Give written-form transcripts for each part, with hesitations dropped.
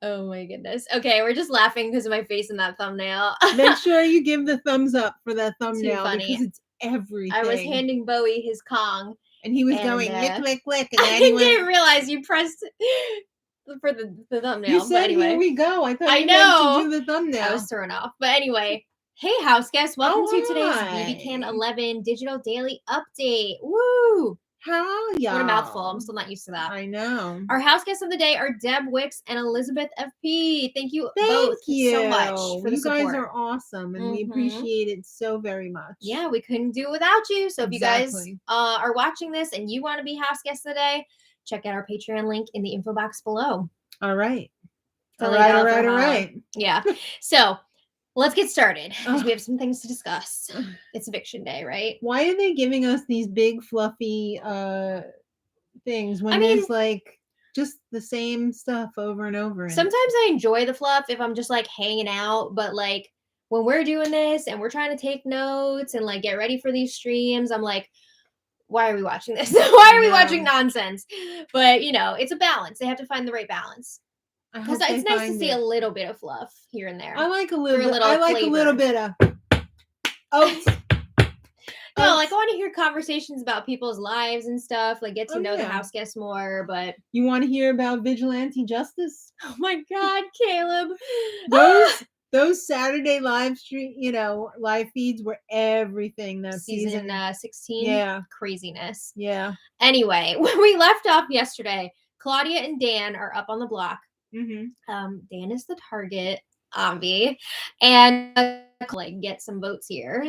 Oh my goodness. Okay, we're just laughing because of my face in that thumbnail. Make sure you give the thumbs up for that Too thumbnail funny. because it's everything. I was handing Bowie his Kong. And he was going lick, lick, lick. And I then he went, didn't realize you pressed for the thumbnail. You said, but anyway. Here we go. I thought I you know. meant to do the thumbnail. I was thrown off. But anyway, hey, house guests. Welcome to today's BBCan 11 Digital Daily Update. Woo! How y'all? What a mouthful. I'm still not used to that. I know. Our house guests of the day are Deb Wicks and Elizabeth FP. Thank you both so much for the support. You guys are awesome, and we appreciate it so very much. Yeah, we couldn't do it without you. So if you guys are watching this and you want to be house guests today, check out our Patreon link in the info box below. All right. All right. Yeah. So let's get started because we have some things to discuss. It's eviction day, right? Why are they giving us these big fluffy things when there's like just the same stuff over and over? Sometimes I enjoy the fluff if I'm just like hanging out, but like when we're doing this and we're trying to take notes and like get ready for these streams, I'm like, why are we watching this? Why are we watching nonsense? But you know, it's a balance. They have to find the right balance. Because it's nice to see a little bit of fluff here and there. I like a little bit. I like a little bit of oats. No, like I want to hear conversations about people's lives and stuff. Like get to know the house guests more. But you want to hear about vigilante justice? Oh my God, Caleb! Those Saturday live live feeds were everything. That season 16. Yeah, craziness. Yeah. Anyway, when we left off yesterday, Claudia and Dan are up on the block. Dan is the target, Ambi, and like get some votes here.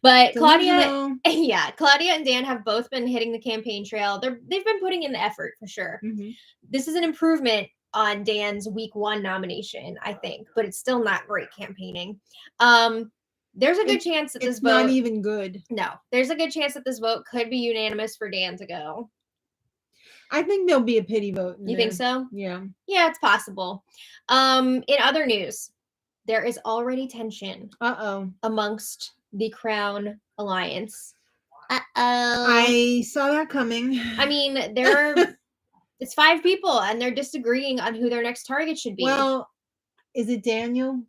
But Claudia and Dan have both been hitting the campaign trail. They've been putting in the effort for sure. This is an improvement on Dan's week 1 nomination, I think, but it's still not great campaigning. There's a good chance that this vote not even good. No, there's a good chance that this vote could be unanimous for Dan to go. I think there'll be a pity vote. You think so? Yeah. Yeah, it's possible. In other news, there is already tension amongst the Crown Alliance. I saw that coming. I mean, it's 5 people and they're disagreeing on who their next target should be. Well, is it Daniel?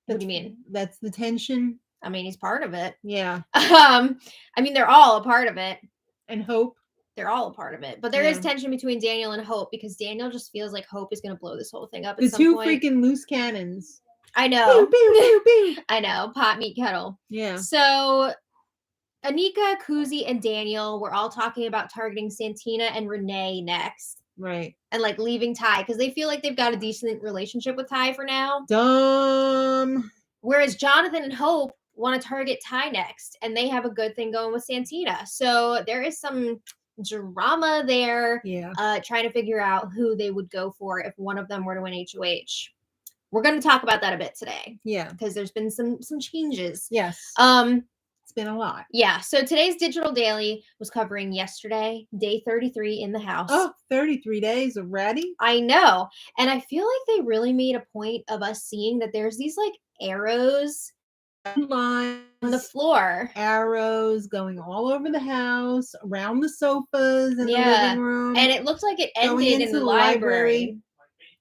What do you mean? That's the tension. I mean, he's part of it. Yeah. I mean, they're all a part of it. And Hope. They're all a part of it. But there is tension between Daniel and Hope because Daniel just feels like Hope is going to blow this whole thing up at some point. The 2 freaking loose cannons. I know. Pew, pew, pew, pew. I know. Pot, meat, kettle. Yeah. So Anika, Koozie, and Daniel were all talking about targeting Santina and Renee next. Right. And like leaving Ty because they feel like they've got a decent relationship with Ty for now. Dumb. Whereas Jonathan and Hope want to target Ty next and they have a good thing going with Santina. So there is some drama there. Yeah. Trying to figure out who they would go for if one of them were to win HOH. We're going to talk about that a bit today. Yeah. Because there's been some changes. Yes. It's been a lot. Yeah. So today's Digital Daily was covering yesterday, day 33 in the house. Oh, 33 days already? I know. And I feel like they really made a point of us seeing that there's these like arrows lines on the floor. Arrows going all over the house, around the sofas in the living room. And it looked like it ended in the library.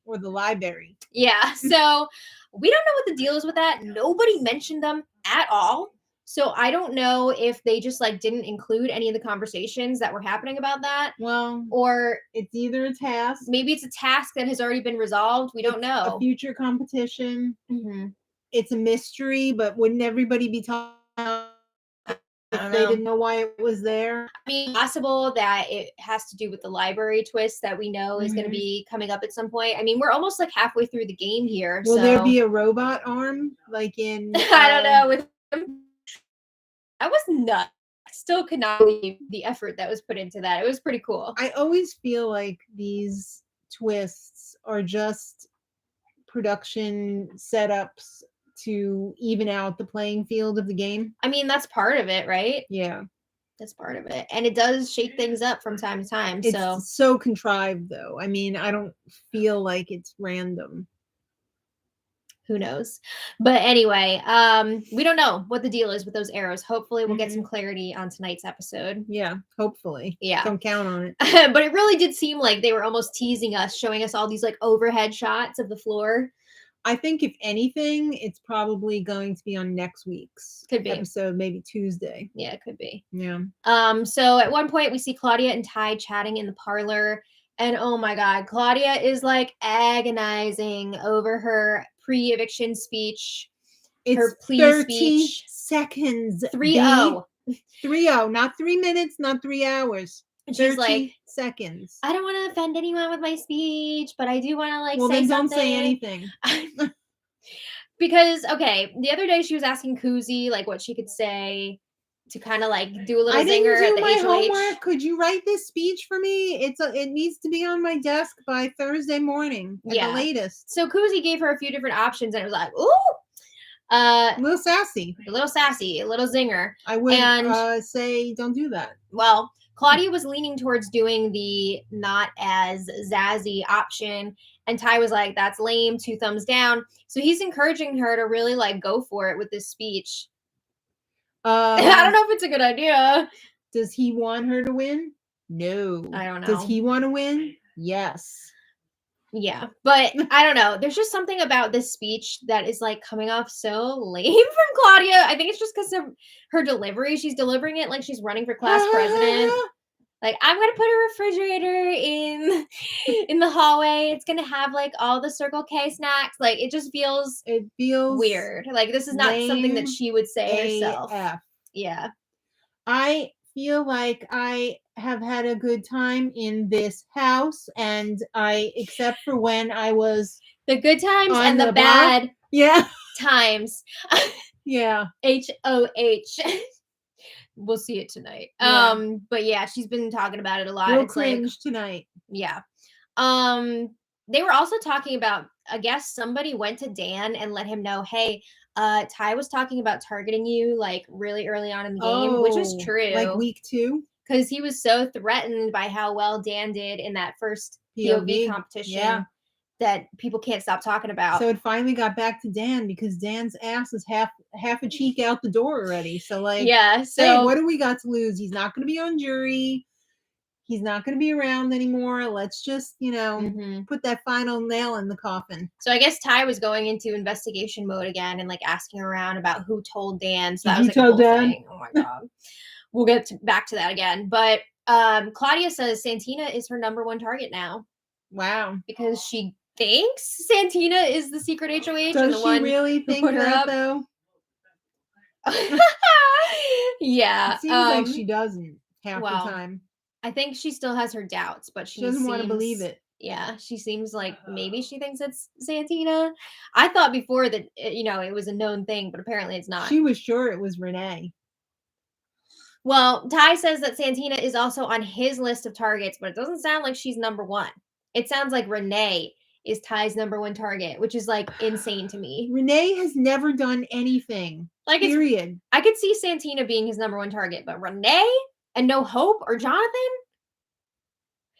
Or the library. Yeah. So we don't know what the deal is with that. Nobody mentioned them at all. So I don't know if they just like didn't include any of the conversations that were happening about that. Well, or it's either a task. Maybe it's a task that has already been resolved. We don't know. A future competition. It's a mystery, but wouldn't everybody be talking if they didn't know why it was there? I mean, possible that it has to do with the library twist that we know is going to be coming up at some point. I mean, we're almost like halfway through the game here. Will there be a robot arm like in? I don't know. With I was nuts. I still could not believe the effort that was put into that. It was pretty cool. I always feel like these twists are just production setups to even out the playing field of the game. I mean, that's part of it, right? Yeah. That's part of it. And it does shake things up from time to time. It's so contrived, though. I mean, I don't feel like it's random. Who knows? But anyway, we don't know what the deal is with those arrows. Hopefully we'll get some clarity on tonight's episode. Yeah, hopefully. Yeah. Don't count on it. But it really did seem like they were almost teasing us, showing us all these like overhead shots of the floor. I think if anything, it's probably going to be on next week's episode, maybe Tuesday. Yeah, it could be. Yeah. So at one point we see Claudia and Ty chatting in the parlor, and oh my God, Claudia is like agonizing over her pre-eviction speech. It's her plea 30 speech. seconds. 3-0. 3-0, not 3 minutes, not 3 hours. And she's 30 like, seconds. I don't want to offend anyone with my speech, but I do want to like well, say then something. Don't say anything. Because, okay, the other day she was asking Koozie like what she could say to kind of like do a little zinger at the HOH. Homework. Could you write this speech for me? It needs to be on my desk by Thursday morning at the latest. So Koozie gave her a few different options, and it was like, ooh. A little sassy, a little zinger. I would say don't do that. Well, Claudia was leaning towards doing the not as zazzy option, and Ty was like, that's lame, 2 thumbs down. So he's encouraging her to really like go for it with this speech. I don't know if it's a good idea. Does he want her to win? No. I don't know. Does he want to win? Yes. Yeah, but I don't know. There's just something about this speech that is like coming off so lame from Claudia. I think it's just because of her delivery. She's delivering it like she's running for class president. Like, I'm gonna put a refrigerator in the hallway. It's gonna have like all the Circle K snacks. Like, it feels weird. Like, this is not something that she would say herself. Yeah. I feel like I have had a good time in this house, and except for when I was the good times and the bad times. Yeah. HOH. We'll see it tonight. Yeah. But yeah, she's been talking about it a lot. Real it's cringe like, tonight. Yeah. They were also talking about, I guess somebody went to Dan and let him know, hey, Ty was talking about targeting you like really early on in the game, which was true. Like week 2? Because he was so threatened by how well Dan did in that first POV competition that people can't stop talking about. So it finally got back to Dan because Dan's ass is half a cheek out the door already. So like, so hey, what do we got to lose? He's not going to be on jury. He's not going to be around anymore. Let's just, put that final nail in the coffin. So I guess Ty was going into investigation mode again and like asking around about who told Dan. So that was like a whole thing. Oh my God. We'll get back to that again. But Claudia says Santina is her number 1 target now. Wow. Because she thinks Santina is the secret HOH. Does and the she one really think that though? Yeah. It seems like she doesn't half the time. I think she still has her doubts, but she doesn't want to believe it. Yeah, she seems like maybe she thinks it's Santina. I thought before that, it was a known thing, but apparently it's not. She was sure it was Renee. Well, Ty says that Santina is also on his list of targets, but it doesn't sound like she's number 1. It sounds like Renee is Ty's number 1 target, which is like insane to me. Renee has never done anything. Like, period. I could see Santina being his number 1 target, but Renee and no Hope or Jonathan?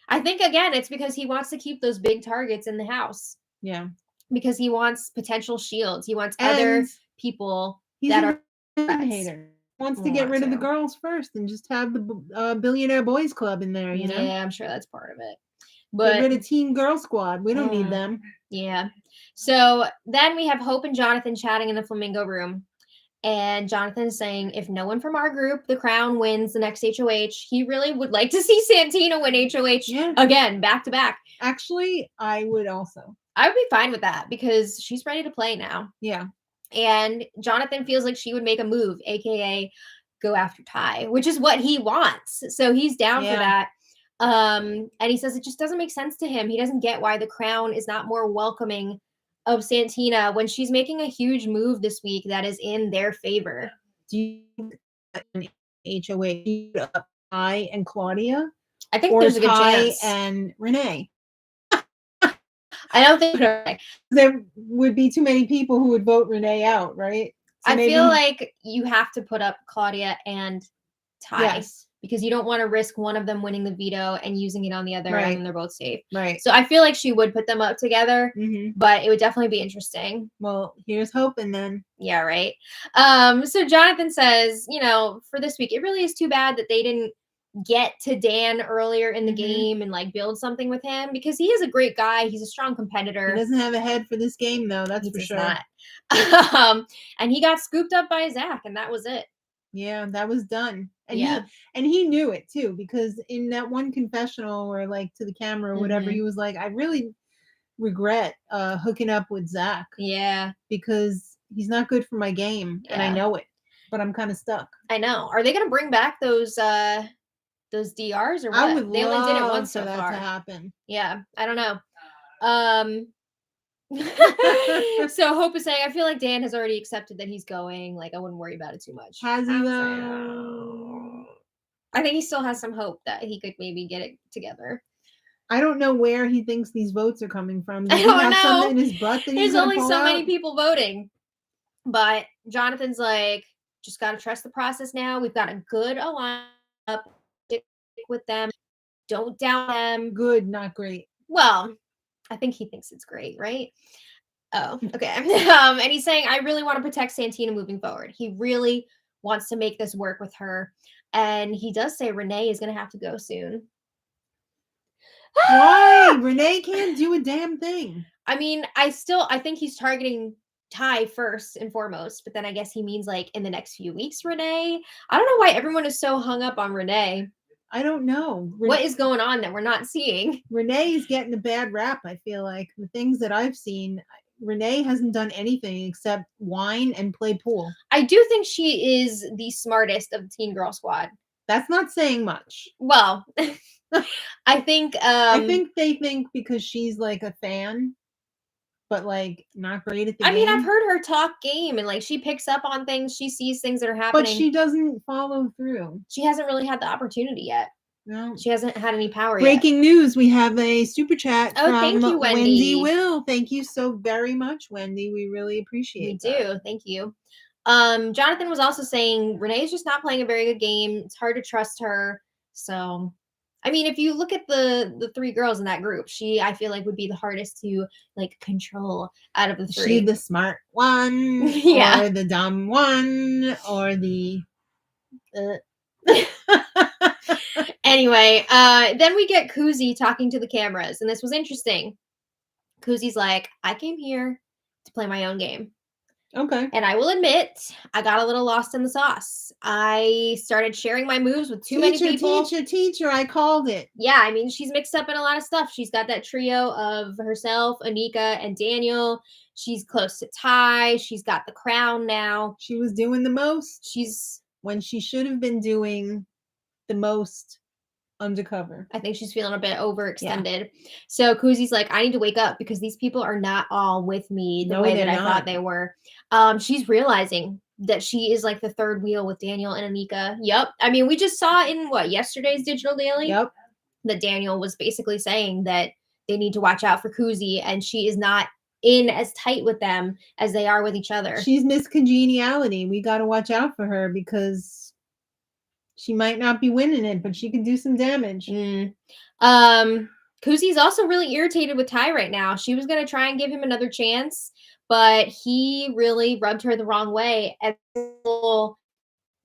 I think again, it's because he wants to keep those big targets in the house. Yeah. Because he wants potential shields. He wants other people that are hater. Wants to get rid of the girls first and just have the billionaire boys club in there, Yeah, I'm sure that's part of it. But get rid of Teen Girl Squad. We don't need them. Yeah. So then we have Hope and Jonathan chatting in the flamingo room. And Jonathan is saying, if no one from our group, the Crown, wins the next HOH, he really would like to see Santina win HOH again, back to back. Actually, I would also. I would be fine with that because she's ready to play now. Yeah. And Jonathan feels like she would make a move, aka go after Ty, which is what he wants. So he's down for that. And he says it just doesn't make sense to him. He doesn't get why the Crown is not more welcoming of Santina when she's making a huge move this week that is in their favor. Do you think an HOH up Ty and Claudia? I think there's a good chance. And Renee. I don't think there would be too many people who would vote Renee out, right? So I feel like you have to put up Claudia and Ty. Yes. because you don't want to risk one of them winning the veto and using it on the other, and then they're both safe. Right. So I feel like she would put them up together, but it would definitely be interesting. Well, here's hoping then. Yeah, right. So Jonathan says, for this week, it really is too bad that they didn't get to Dan earlier in the game and like build something with him, because he is a great guy. He's a strong competitor. He doesn't have a head for this game though, that's for sure. Not. And he got scooped up by Zach, and that was it. Yeah, that was done. And he knew it too, because in that one confessional or like to the camera or whatever, he was like, I really regret hooking up with Zach. Yeah. Because he's not good for my game, and I know it. But I'm kind of stuck. I know. Are they gonna bring back those DRs or what? I would they only did it once for so that far. to happen. Yeah, I don't know. So Hope is saying, I feel like Dan has already accepted that he's going. Like, I wouldn't worry about it too much. Has he though? I think he still has some hope that he could maybe get it together. I don't know where he thinks these votes are coming from. I don't know. Something in his butt that There's only so many people voting. But Jonathan's like, just got to trust the process now. We've got a good alliance. Stick with them. Don't doubt them. Good, not great. Well, I think he thinks it's great, right? Oh, okay. And he's saying, I really want to protect Santina moving forward. He really wants to make this work with her. And he does say Renee is going to have to go soon. Why? Renee can't do a damn thing. I mean, I think he's targeting Ty first and foremost, but then I guess he means like in the next few weeks, Renee. I don't know why everyone is so hung up on Renee. I don't know. What is going on that we're not seeing? Renee is getting a bad rap, I feel like. The things that I've seen, Renee hasn't done anything except whine and play pool. I do think she is the smartest of the Teen Girl Squad. That's not saying much. Well, I think they think because she's like a fan, but like not great at the game. I mean, I've heard her talk game, and like she picks up on things, she sees things that are happening. But she doesn't follow through. She hasn't really had the opportunity yet. No. She hasn't had any power yet. Breaking news, we have a super chat from thank you, Wendy. Will. Thank you so very much, Wendy. We really appreciate it. We do. Thank you. Jonathan was also saying Renee's just not playing a very good game. It's hard to trust her. So, I mean, if you look at the three girls in that group, I feel like would be the hardest to like control out of the three. She the smart one, or the dumb one, or the. Anyway, then we get Koozie talking to the cameras, and this was interesting. Koozie's like, I came here to play my own game. Okay. And I will admit, I got a little lost in the sauce. I started sharing my moves with too many people. Teacher, I called it. Yeah, I mean, she's mixed up in a lot of stuff. She's got that trio of herself, Anika, and Daniel. She's close to Ty. She's got the crown now. She was doing the most. When she should have been doing the most undercover. I think she's feeling a bit overextended. Yeah. So Koozie's like, I need to wake up because these people are not all with me the way that I thought they were. She's realizing that she is like the third wheel with Daniel and Anika. Yep. I mean, we just saw in yesterday's Digital Daily? Yep. That Daniel was basically saying that they need to watch out for Koozie, and she is not in as tight with them as they are with each other. She's Miss Congeniality. We got to watch out for her because she might not be winning it, but she can do some damage. Koozie's also really irritated with Ty right now. She was going to try and give him another chance, but he really rubbed her the wrong way. At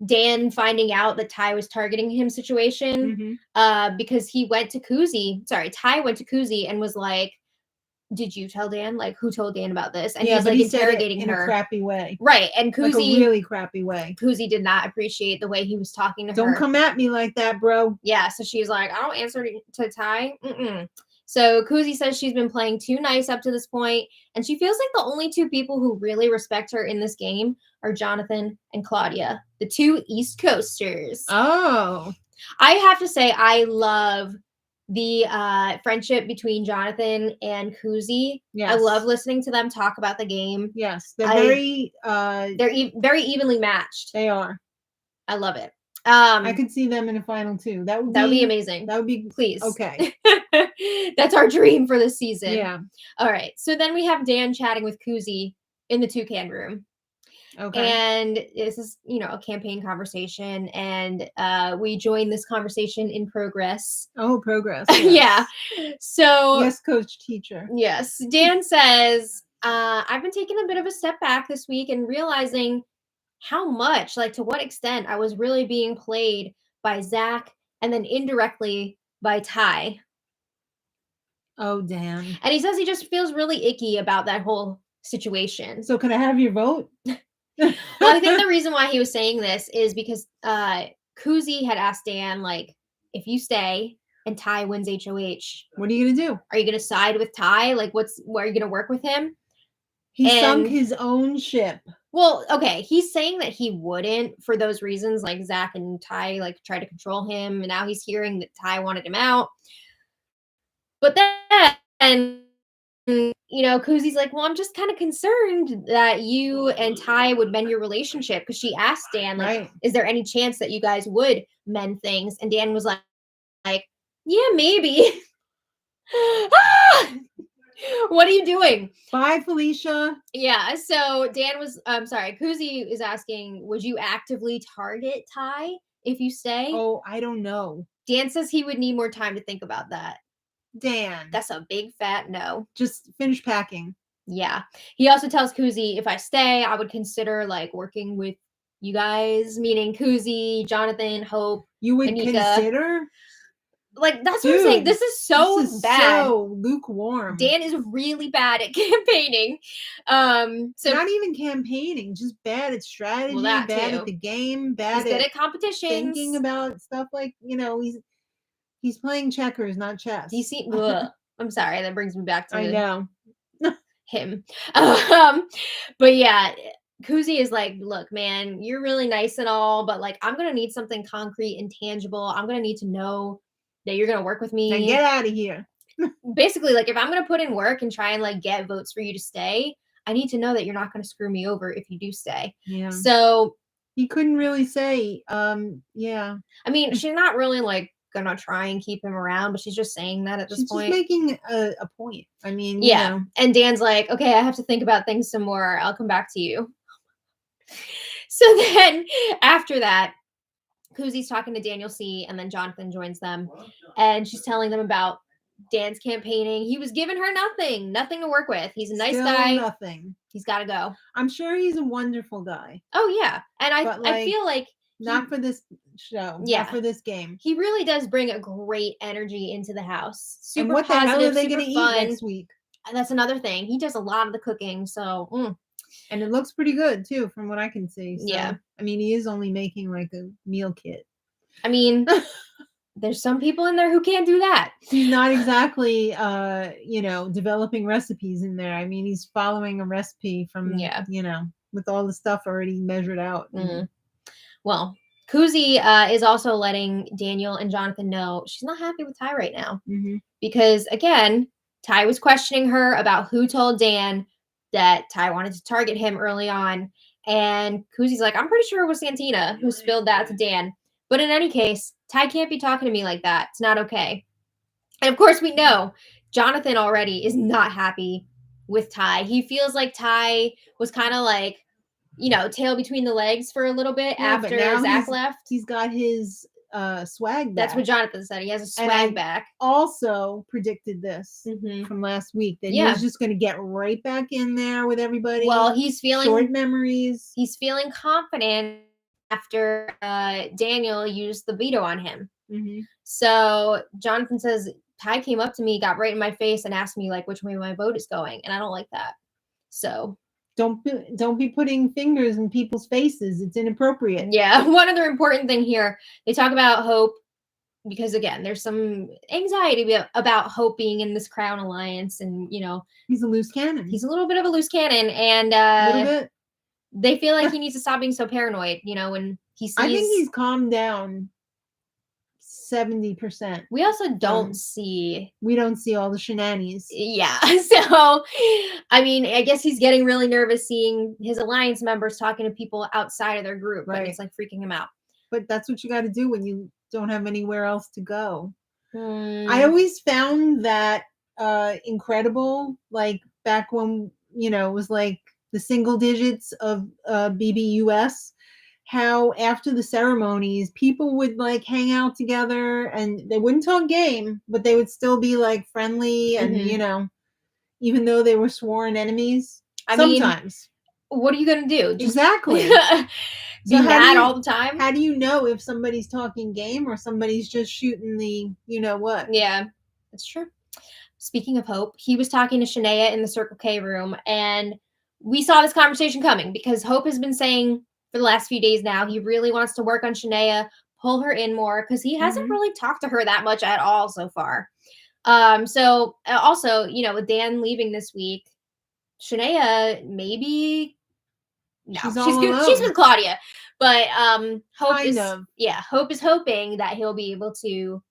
Dan finding out that Ty was targeting him situation, because he went to Koozie. Sorry, Ty went to Koozie and was like, did you tell Dan? Like, who told Dan about this? And he's like interrogating her in a crappy way. Right. And Koozie, like a really crappy way. Koozie did not appreciate the way he was talking to her. Don't come at me like that, bro. Yeah. So she's like, I don't answer to Ty. So Koozie says she's been playing too nice up to this point, and she feels like the only two people who really respect her in this game are Jonathan and Claudia, the two East Coasters. Oh. I have to say, I love the friendship between Jonathan and Koozie. Yes. I love listening to them talk about the game. Yes, they're very very evenly matched. They are. I love it. I could see them in a final too. That would be amazing. That would be please. Okay. That's our dream for this season. Yeah. All right. So then we have Dan chatting with Koozie in the toucan room. Okay. And this is, a campaign conversation, and we join this conversation in progress. Oh, progress. Yes. Yeah. So yes, coach teacher. Yes. Dan says, I've been taking a bit of a step back this week and realizing how much, like to what extent I was really being played by Zach and then indirectly by Ty. Oh, Dan. And he says he just feels really icky about that whole situation. So can I have your vote? Well, I think the reason why he was saying this is because Koozie had asked Dan, like, if you stay and Ty wins HOH, what are you gonna do? Are you gonna side with Ty? Like, are you gonna work with him? He sunk his own ship. Well, okay, he's saying that he wouldn't for those reasons, like Zach and Ty like tried to control him, and now he's hearing that Ty wanted him out. But then, Koozie's like, well, I'm just kind of concerned that you and Ty would mend your relationship, because she asked Dan, like, Right. is there any chance that you guys would mend things? And Dan was like, yeah, maybe. What are you doing? Bye, Felicia. Yeah, so Koozie is asking, would you actively target Ty if you stay? Oh, I don't know. Dan says he would need more time to think about that. Dan. That's a big fat no. Just finish packing. Yeah. He also tells Koozie, if I stay, I would consider like working with you guys, meaning Koozie, Jonathan, Hope. You would Anika. Consider? Like, that's what I'm saying. This is so bad. So lukewarm. Dan is really bad at campaigning. So not even campaigning, just bad at strategy, bad at the game, he's good at competitions. Thinking about stuff like, he's playing checkers, not chess. I'm sorry, that brings me back to I know. him. But yeah, Koozie is like, look, man, you're really nice and all, but like, I'm gonna need something concrete and tangible. I'm gonna need to know that you're gonna work with me. Now get out of here. Basically, like, if I'm gonna put in work and try and like get votes for you to stay, I need to know that you're not gonna screw me over if you do stay. Yeah. So he couldn't really say, yeah. I mean, she's not really like gonna try and keep him around, but she's just saying that at this point. She's just making a point. I mean, yeah. And Dan's like, okay, I have to think about things some more. I'll come back to you. So then after that, Koozie's talking to Daniel C, and then Jonathan joins them, and she's telling them about Dan's campaigning. He was giving her nothing to work with. He's a nice guy. Nothing. He's got to go. I'm sure he's a wonderful guy. Oh yeah, and I feel like not for this show. Yeah, not for this game. He really does bring a great energy into the house. Super and what positive. The hell are they going to eat next week? And that's another thing. He does a lot of the cooking, so. And it looks pretty good too, from what I can see. So, yeah. I mean, he is only making like a meal kit. I mean, there's some people in there who can't do that. He's not exactly, developing recipes in there. I mean, he's following a recipe from, with all the stuff already measured out. Mm. Well, Koozie is also letting Daniel and Jonathan know she's not happy with Ty right now. Mm-hmm. Because, again, Ty was questioning her about who told Dan that Ty wanted to target him early on. And Koozie's like, I'm pretty sure it was Santina who spilled that to Dan. But in any case, Ty can't be talking to me like that. It's not okay. And of course, we know Jonathan already is not happy with Ty. He feels like Ty was kind of like, tail between the legs for a little bit after Zach left. He's got his swag back. That's what Jonathan said. He has a swag back. Also predicted this from last week that he was just going to get right back in there with everybody. Well, he's feeling short memories. He's feeling confident after Daniel used the veto on him. Mm-hmm. So Jonathan says, Ty came up to me, got right in my face, and asked me like which way my vote is going, and I don't like that. So. Don't be putting fingers in people's faces. It's inappropriate. Yeah. One other important thing here, they talk about Hope because, again, there's some anxiety about Hope being in this Crown Alliance, and he's a loose cannon. He's a little bit of a loose cannon, and a little bit. They feel like he needs to stop being so paranoid. When he sees. I think he's calmed down 70%. We also don't see. We don't see all the shenanigans. Yeah. So, I mean, I guess he's getting really nervous seeing his alliance members talking to people outside of their group. Right. And it's like freaking him out. But that's what you got to do when you don't have anywhere else to go. I always found that incredible. Like back when, it was like the single digits of BBUS, how after the ceremonies people would like hang out together and they wouldn't talk game, but they would still be like friendly and even though they were sworn enemies. I sometimes. What are you gonna do? Just exactly. Be mad all the time? How do you know if somebody's talking game or somebody's just shooting the what? Yeah, that's true. Speaking of Hope, he was talking to Shania in the Circle K room, and we saw this conversation coming because Hope has been saying for the last few days now he really wants to work on Shania, pull her in more, because he hasn't really talked to her that much at all so far. So also, with Dan leaving this week, Shania maybe she's with Claudia, but Hope is hoping that he'll be able to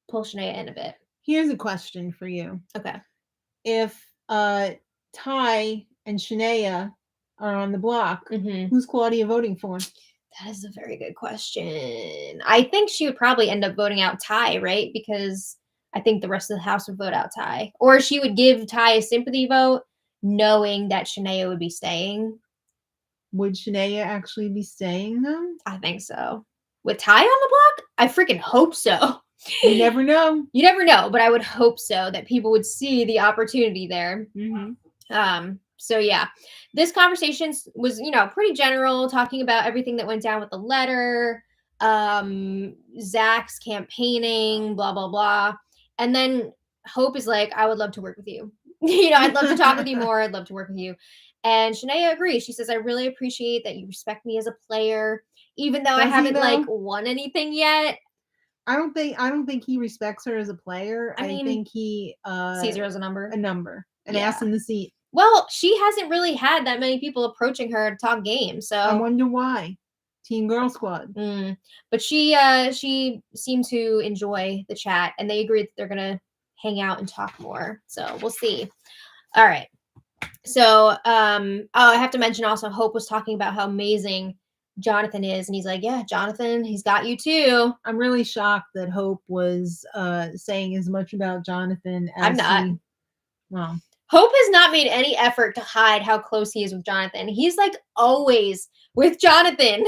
pull Shania in a bit. Here's a question for you. Okay. If Ty and Shania are on the block, who's Claudia voting for? That is a very good question. I think she would probably end up voting out Ty, right? Because I think the rest of the house would vote out Ty. Or she would give Ty a sympathy vote, knowing that Shania would be staying. Would Shania actually be staying, though? I think so. With Ty on the block? I freaking hope so. You never know. You never know, but I would hope so, that people would see the opportunity there. So yeah, this conversation was, pretty general, talking about everything that went down with the letter, Zach's campaigning, blah, blah, blah. And then Hope is like, I would love to work with you. I'd love to talk with you more. I'd love to work with you. And Shania agrees. She says, I really appreciate that you respect me as a player, even though I haven't won anything yet. I don't think he respects her as a player. I think he sees her as a number. An ass in the seat. Well, she hasn't really had that many people approaching her to talk games, so I wonder why. Teen Girl Squad. But she seemed to enjoy the chat, and they agreed that they're gonna hang out and talk more. So we'll see. All right. So I have to mention also, Hope was talking about how amazing Jonathan is, and he's like, yeah, Jonathan, he's got you too. I'm really shocked that Hope was saying as much about Jonathan as I'm not. Hope has not made any effort to hide how close he is with Jonathan. He's like always with Jonathan,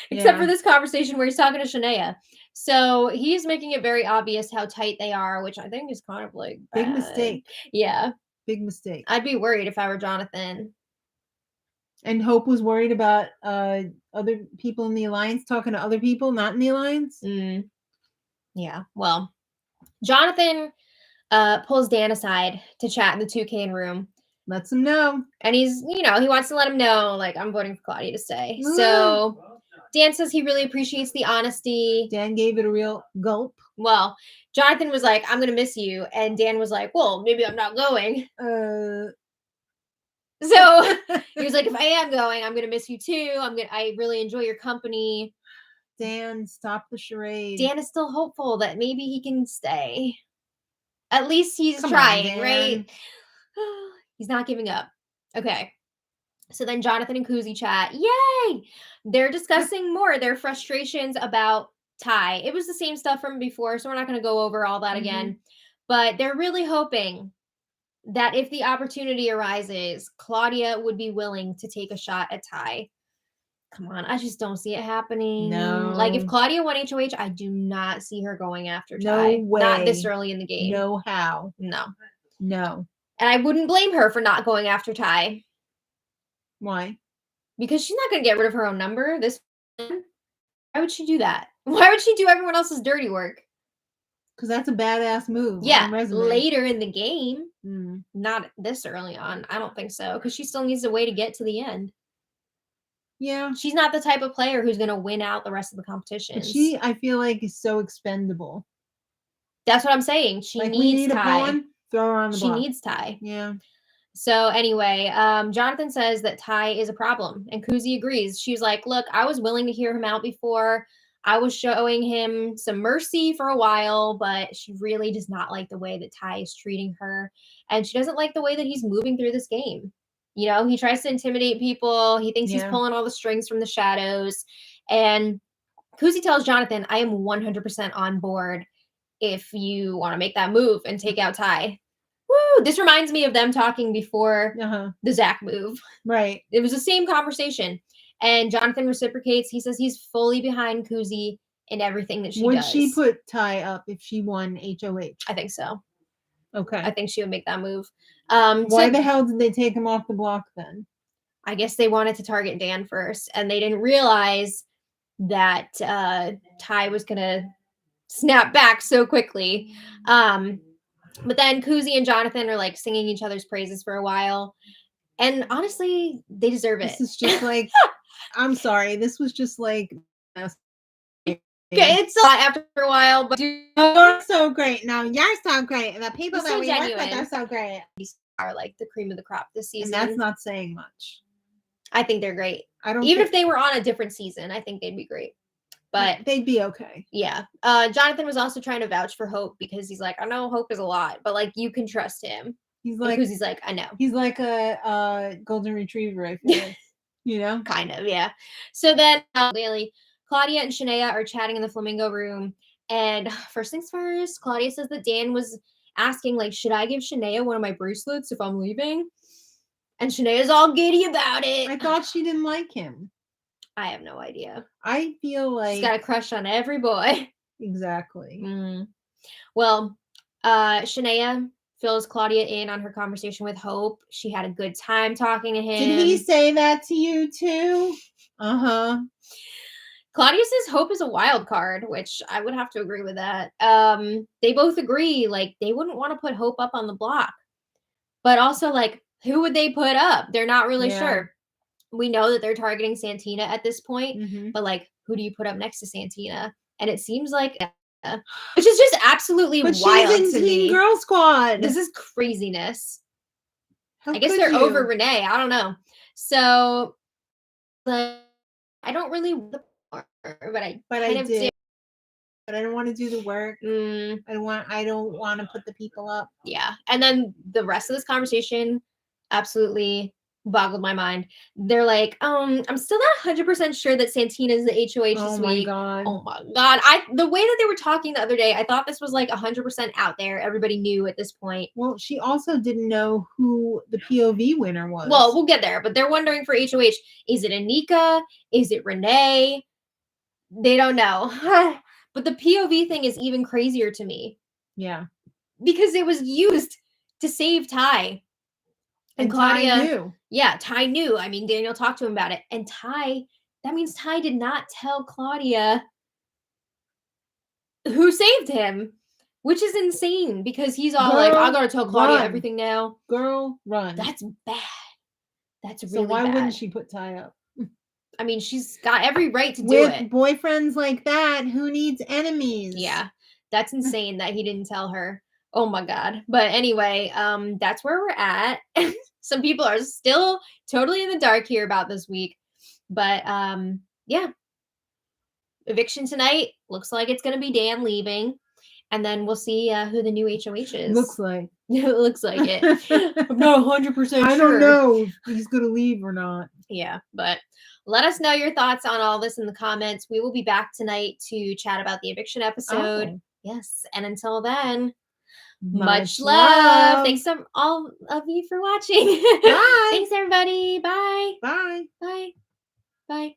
except for this conversation where he's talking to Shania. So he's making it very obvious how tight they are, which I think is kind of like big mistake. Yeah. Big mistake. I'd be worried if I were Jonathan. And Hope was worried about other people in the alliance talking to other people not in the alliance. Yeah. Well, Jonathan pulls Dan aside to chat in the 2K room. Lets him know. And he's, he wants to let him know, like, I'm voting for Claudia to stay. So Dan says he really appreciates the honesty. Dan gave it a real gulp. Well, Jonathan was like, I'm going to miss you. And Dan was like, well, maybe I'm not going. So he was like, if I am going, I'm going to miss you too. I really enjoy your company. Dan, stop the charade. Dan is still hopeful that maybe he can stay. At least he's trying, right? He's not giving up. Okay. So then Jonathan and Koozie chat. Yay! They're discussing more their frustrations about Ty. It was the same stuff from before, so we're not going to go over all that again. But they're really hoping that if the opportunity arises, Claudia would be willing to take a shot at Ty. Come on, I just don't see it happening. No. Like, if Claudia won HOH, I do not see her going after Ty. No way. Not this early in the game. No how. No. And I wouldn't blame her for not going after Ty. Why? Because she's not going to get rid of her own number. Why would she do that? Why would she do everyone else's dirty work? Because that's a badass move. Yeah, later in the game. Not this early on. I don't think so. Because she still needs a way to get to the end. Yeah. She's not the type of player who's going to win out the rest of the competition. She, I feel like, is so expendable. That's what I'm saying. She needs Ty. Throw her on the block. She needs Ty. Yeah. So anyway, Jonathan says that Ty is a problem, and Koozie agrees. She's like, look, I was willing to hear him out before. I was showing him some mercy for a while, but she really does not like the way that Ty is treating her, and she doesn't like the way that he's moving through this game. He tries to intimidate people. He thinks he's pulling all the strings from the shadows, and Koozie tells Jonathan, I am 100% on board if you want to make that move and take out Ty. Woo! Woo! This reminds me of them talking before the Zach move. Right. It was the same conversation. And Jonathan reciprocates. He says he's fully behind Koozie in everything that she does. Would she put Ty up if she won HOH? I think so. Okay. I think she would make that move. Why the hell did they take him off the block then? I guess they wanted to target Dan first, and they didn't realize that Ty was going to snap back so quickly. But then Koozie and Jonathan are like singing each other's praises for a while. And honestly, they deserve it. This is just like, I'm sorry. This was just like, okay, it's a lot after a while, but you're so great. No, you're so great. And the people that so we genuine. work with are so great. Are like the cream of the crop this season. And that's not saying much. I think they're great. I don't even if they were on a different season, I think they'd be great. But they'd be okay. Yeah. Jonathan was also trying to vouch for Hope because he's like, I know Hope is a lot, but like you can trust him. He's like, because he's like, I know. He's like a golden retriever, I feel like. You know? Kind of, yeah. So then Claudia and Shania are chatting in the flamingo room. And first things first, Claudia says that Dan was asking, like, should I give Shania one of my bracelets if I'm leaving? And Shania's all giddy about it. I thought she didn't like him. I have no idea. I feel like she's got a crush on every boy. Exactly. Well, Shania fills Claudia in on her conversation with Hope. She had a good time talking to him. Did he say that to you too? Claudia says Hope is a wild card, which I would have to agree with that. They both agree, like, they wouldn't want to put Hope up on the block. But also, like, who would they put up? They're not really sure. We know that they're targeting Santina at this point, but, like, who do you put up next to Santina? And it seems like, which is just absolutely wild she's in to me. Teen Girl Squad. This is craziness. How I guess they're over Renee. I don't know. So, I don't really, but I did. But I don't want to do the work. I don't want to put the people up. Yeah. And then the rest of this conversation absolutely boggled my mind. They're like, I'm still not 100% sure that Santina's the HOH this week. Oh my god. The way that they were talking the other day, I thought this was like 100% out there. Everybody knew at this point. Well, she also didn't know who the POV winner was. Well, we'll get there, but they're wondering for HOH. Is it Anika? Is it Renee? They don't know. But the POV thing is even crazier to me. Yeah. Because it was used to save Ty. And Claudia Ty knew. Yeah, Ty knew. I mean, Daniel talked to him about it. And that means Ty did not tell Claudia who saved him, which is insane because he's all like, I gotta tell Claudia everything now. Girl, run. That's bad. That's really bad. So why wouldn't she put Ty up? I mean, she's got every right to do With it. boyfriends like that, who needs enemies? Yeah, that's insane that he didn't tell her. Oh my god. But anyway, that's where we're at. Some people are still totally in the dark here about this week. But yeah. Eviction tonight. Looks like it's gonna be Dan leaving. And then we'll see who the new HOH is. Looks like. It looks like it. I'm not 100% sure. I don't know if he's gonna leave or not. Yeah, but let us know your thoughts on all this in the comments. We will be back tonight to chat about the eviction episode. Oh. Yes. And until then, much love. Thanks all of you for watching. Bye. Thanks, everybody. Bye. Bye. Bye. Bye.